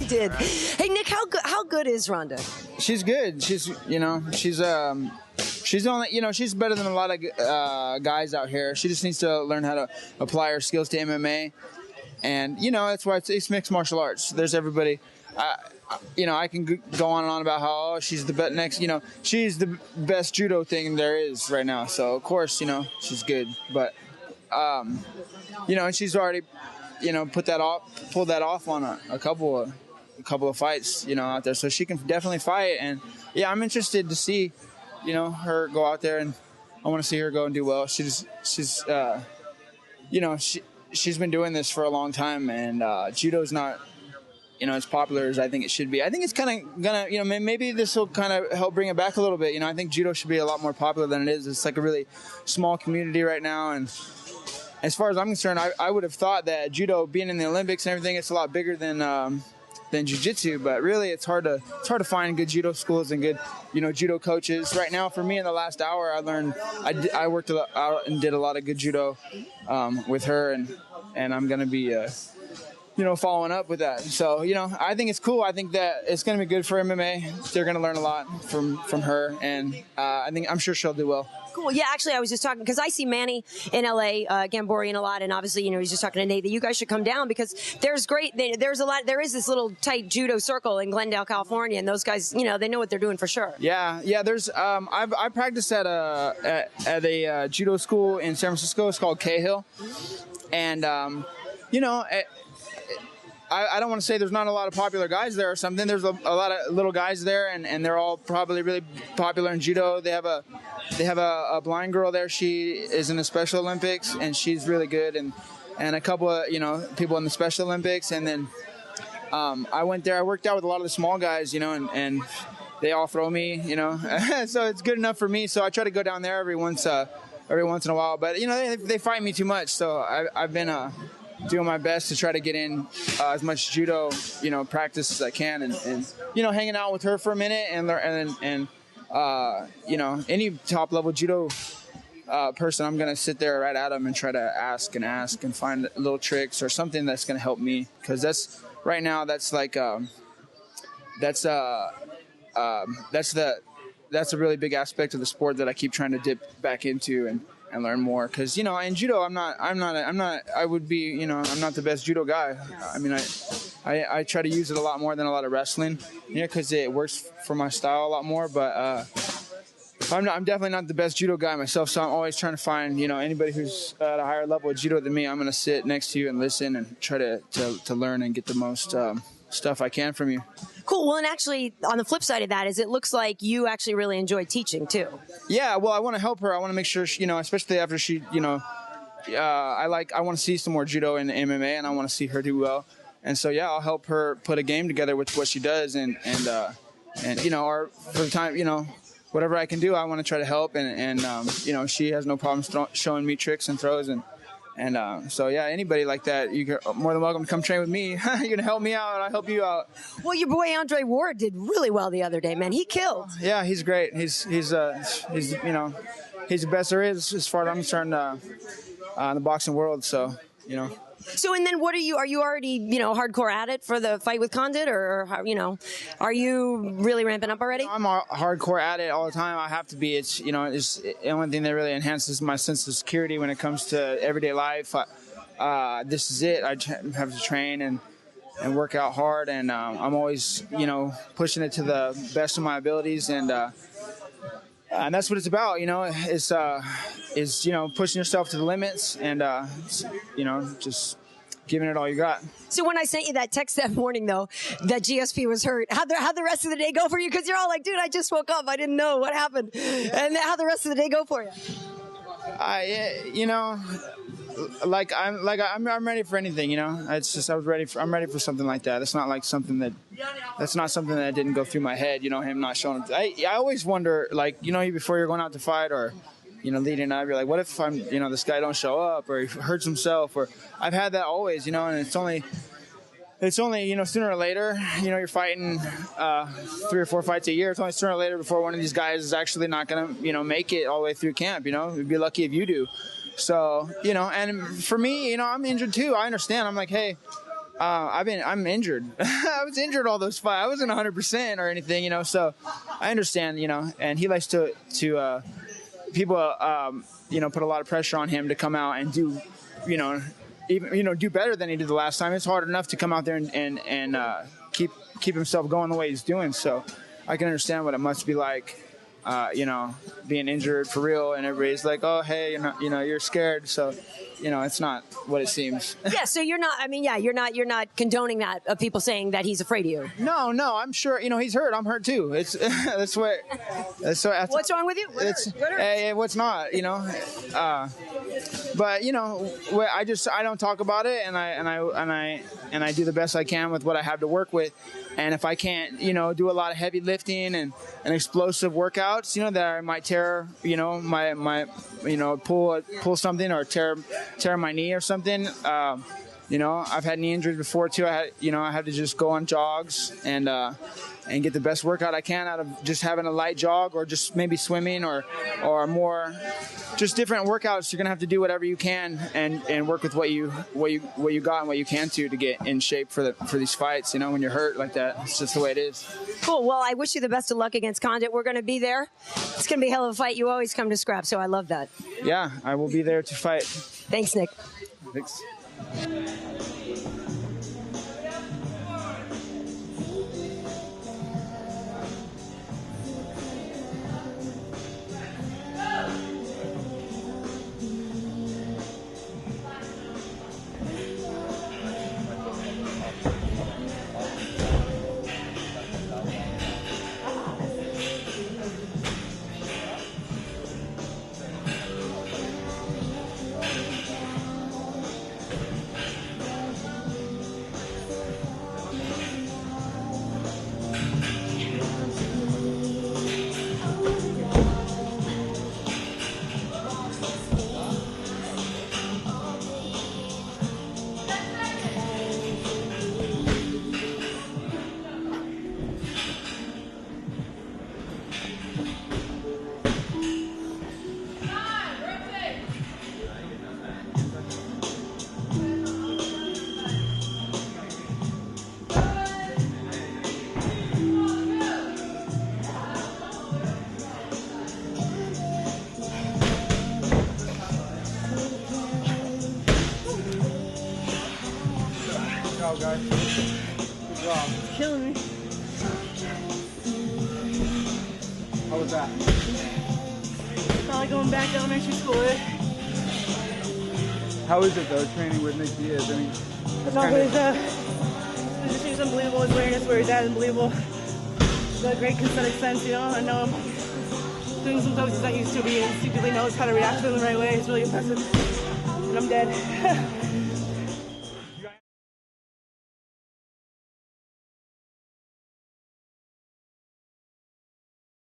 did. Hey, Nick, how good is Ronda? She's good. She's only, she's better than a lot of guys out here. She just needs to learn how to apply her skills to MMA. And, that's why it's mixed martial arts. There's everybody. I can go on and on about how she's the best she's the best judo thing there is right now. So, of course, she's good. But, and she's already, pulled that off on a couple of fights, out there. So she can definitely fight. And, yeah, I'm interested to see, her go out there, and I want to see her go and do well. She's been doing this for a long time, and judo's not, as popular as I think it should be. I think it's kind of gonna, maybe this will kind of help bring it back a little bit. I think judo should be a lot more popular than it is. It's like a really small community right now, and as far as I'm concerned, I would have thought that judo, being in the Olympics and everything, it's a lot bigger than jiu-jitsu, but really it's hard to find good judo schools and good judo coaches. Right now, for me, in the last hour, I worked out and did a lot of good judo with her, and I'm gonna be following up with that. So I think it's cool. I think that it's gonna be good for MMA. They're gonna learn a lot from her, and I'm sure she'll do well. Cool. Yeah, actually, I was just talking, because I see Manny in LA, Gamborian a lot, and obviously, he's just talking to Nate that you guys should come down, because there is this little tight judo circle in Glendale, California, and those guys, they know what they're doing for sure. Yeah. There's, I practiced at a judo school in San Francisco. It's called Cahill, and I don't want to say there's not a lot of popular guys there or something. There's a lot of little guys there, and they're all probably really popular in judo. They have a blind girl there. She is in the Special Olympics, and she's really good. And a couple of people in the Special Olympics. And then I went there. I worked out with a lot of the small guys, and they all throw me, so it's good enough for me. So I try to go down there every once in a while. But they fight me too much. So I've been doing my best to try to get in as much judo, practice as I can, and hanging out with her for a minute, and any top level judo person, I'm gonna sit there right at them and try to ask and find little tricks or something that's gonna help me, because that's a really big aspect of the sport that I keep trying to dip back into and learn more, because in judo I'm not the best judo guy. I mean, I try to use it a lot more than a lot of wrestling, because it works for my style a lot more. But I'm definitely not the best judo guy myself, so I'm always trying to find anybody who's at a higher level of judo than me. I'm gonna sit next to you and listen and try to learn and get the most stuff I can from you. Cool. Well, and actually, on the flip side of that is it looks like you actually really enjoy teaching too. Yeah. Well, I want to help her. I want to make sure she, especially after she, I want to see some more judo in MMA, and I want to see her do well. And so, yeah, I'll help her put a game together with what she does, and or for the time, whatever I can do, I want to try to help. And she has no problem showing me tricks and throws, and so, yeah, anybody like that, you're more than welcome to come train with me. You're going to help me out, and I'll help you out. Well, your boy Andre Ward did really well the other day, man. He killed. Yeah, he's great. He's the best there is as far as I'm concerned in the boxing world. So, So, and then what are you already, hardcore at it for the fight with Condit, or are you really ramping up already? I'm hardcore at it all the time. I have to be. It's, it's the only thing that really enhances my sense of security when it comes to everyday life. This is it. I have to train and work out hard, and I'm always, pushing it to the best of my abilities, and that's what it's about, is pushing yourself to the limits, and just giving it all you got. So when I sent you that text that morning, though, that GSP was hurt, how'd the rest of the day go for you? Because you're all like, dude, I just woke up, I didn't know what happened. And how'd the rest of the day go for you? I'm ready for anything, It's just I'm ready for something like that. It's not like something that didn't go through my head, him not showing up. I always wonder, before you're going out to fight, or leading up, you're like, what if this guy don't show up, or he hurts himself, or I've had that always, and it's only sooner or later, you're fighting 3 or 4 fights a year. It's only sooner or later before one of these guys is actually not going to, make it all the way through camp, You'd be lucky if you do. So, and for me, I'm injured too. I understand. I'm like, hey, I'm injured. I was injured all those fights. I wasn't 100% or anything, you know. So I understand, you know. And he likes to people, you know, put a lot of pressure on him to come out and do, you know, even, you know, do better than he did the last time. It's hard enough to come out there and keep himself going the way he's doing. So I can understand what it must be like, you know, being injured for real, and everybody's like, oh, hey, you know, you're scared. So, you know, it's not what it seems. Yeah, so you're not, I mean, yeah, you're not condoning that, of people saying that he's afraid of you. No, I'm sure, you know, he's hurt. I'm hurt too. It's, that's what. What's wrong with you? What's not, you know? But, you know, I don't talk about it, and I do the best I can with what I have to work with. And if I can't, you know, do a lot of heavy lifting and explosive workouts, you know, that I might tear, you know, my you know, pull something or tear my knee or something. You know, I've had knee injuries before too. I had to just go on jogs and get the best workout I can out of just having a light jog, or just maybe swimming or more, just different workouts. You're gonna have to do whatever you can and work with what you got and what you can to get in shape for these fights. You know, when you're hurt like that, it's just the way it is. Cool. Well, I wish you the best of luck against Condit. We're gonna be there. It's gonna be a hell of a fight. You always come to scrap, so I love that. Yeah, I will be there to fight. Thanks, Nick. Thanks. Guys. Good job. Killing me. How was that? Probably going back to elementary school. How is it though, training with Nick Diaz? I mean, his position's unbelievable. His awareness where he's at is unbelievable. He's got a great kinesthetic sense, you know. I know him doing some stuff he's not used to, but he instinctively knows how to react to them the right way. It's really impressive. And I'm dead.